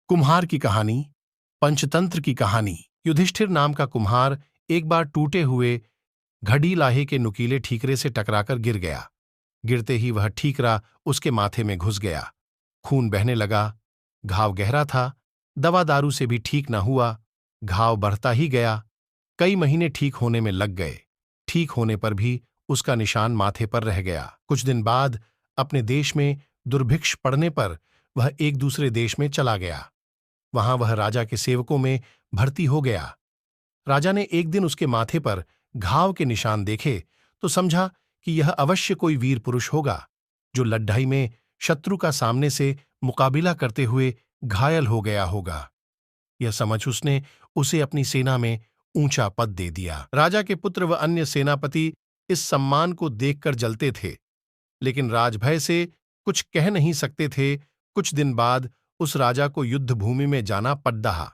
कुम्हार की कहानी। पंचतंत्र की कहानी। युधिष्ठिर नाम का कुम्हार एक बार टूटे हुए घड़ी लाहे के नुकीले ठीकरे से टकराकर गिर गया। गिरते ही वह ठीकरा उसके माथे में घुस गया। खून बहने लगा। घाव गहरा था। दवा दारू से भी ठीक न हुआ। घाव बढ़ता ही गया। कई महीने ठीक होने में लग गए। ठीक होने पर भी उसका निशान माथे पर रह गया। कुछ दिन बाद अपने देश में दुर्भिक्ष पड़ने पर वह एक दूसरे देश में चला गया। वहां वह राजा के सेवकों में भर्ती हो गया। राजा ने एक दिन उसके माथे पर घाव के निशान देखे तो समझा कि यह अवश्य कोई वीर पुरुष होगा जो लड़ाई में शत्रु का सामने से मुकाबिला करते हुए घायल हो गया होगा। यह समझ उसने उसे अपनी सेना में ऊंचा पद दे दिया। राजा के पुत्र व अन्य सेनापति इस सम्मान को देखकर जलते थे, लेकिन राजभय से कुछ कह नहीं सकते थे। कुछ दिन बाद उस राजा को युद्ध भूमि में जाना पड़ रहा।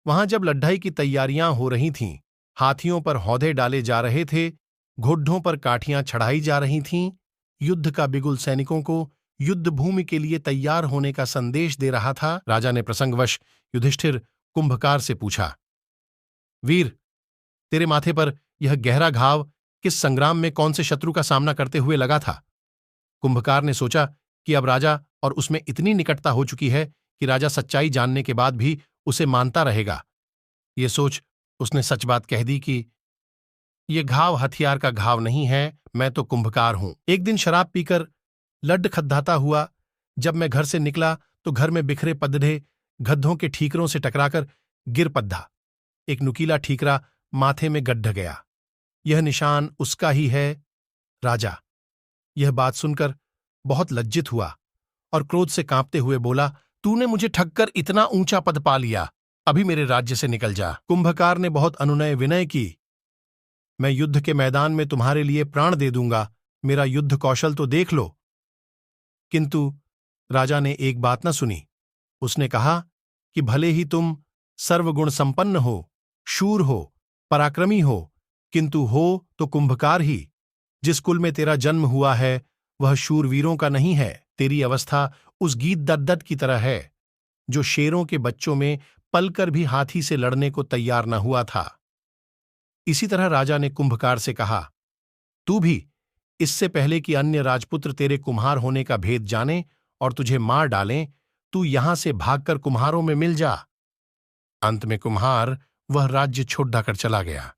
वहां जब लड़ाई की तैयारियां हो रही थीं, हाथियों पर हौदे डाले जा रहे थे, घोड़ों पर काठियां चढ़ाई जा रही थीं, युद्ध का बिगुल सैनिकों को युद्ध भूमि के लिए तैयार होने का संदेश दे रहा था। राजा ने प्रसंगवश युधिष्ठिर कुंभकार से पूछा, वीर, तेरे माथे पर यह गहरा घाव किस संग्राम में कौन से शत्रु का सामना करते हुए लगा था? कुंभकार ने सोचा कि अब राजा और उसमें इतनी निकटता हो चुकी है कि राजा सच्चाई जानने के बाद भी उसे मानता रहेगा। ये सोच उसने सच बात कह दी कि ये घाव हथियार का घाव नहीं है, मैं तो कुंभकार हूं। एक दिन शराब पीकर लड्ड खद्दाता हुआ जब मैं घर से निकला तो घर में बिखरे पद्धे गड्ढों के ठीकरों से टकराकर गिर पद्धा। एक नुकीला ठीकरा माथे में गड्ढ गया। यह निशान उसका ही है। राजा यह बात सुनकर बहुत लज्जित हुआ और क्रोध से कांपते हुए बोला, तूने मुझे ठगकर इतना ऊंचा पद पा लिया, अभी मेरे राज्य से निकल जा। कुंभकार ने बहुत अनुनय विनय की, मैं युद्ध के मैदान में तुम्हारे लिए प्राण दे दूंगा, मेरा युद्ध कौशल तो देख लो। किंतु राजा ने एक बात न सुनी। उसने कहा कि भले ही तुम सर्वगुण संपन्न हो, शूर हो, पराक्रमी हो, किंतु हो तो कुंभकार ही। जिस कुल में तेरा जन्म हुआ है वह शूरवीरों का नहीं है। तेरी अवस्था उस गीत दद्दत की तरह है जो शेरों के बच्चों में पलकर भी हाथी से लड़ने को तैयार न हुआ था। इसी तरह राजा ने कुंभकार से कहा, तू भी इससे पहले कि अन्य राजपुत्र तेरे कुम्हार होने का भेद जाने और तुझे मार डालें, तू यहां से भागकर कुम्हारों में मिल जा। अंत में कुम्हार वह राज्य छोड़ कर चला गया।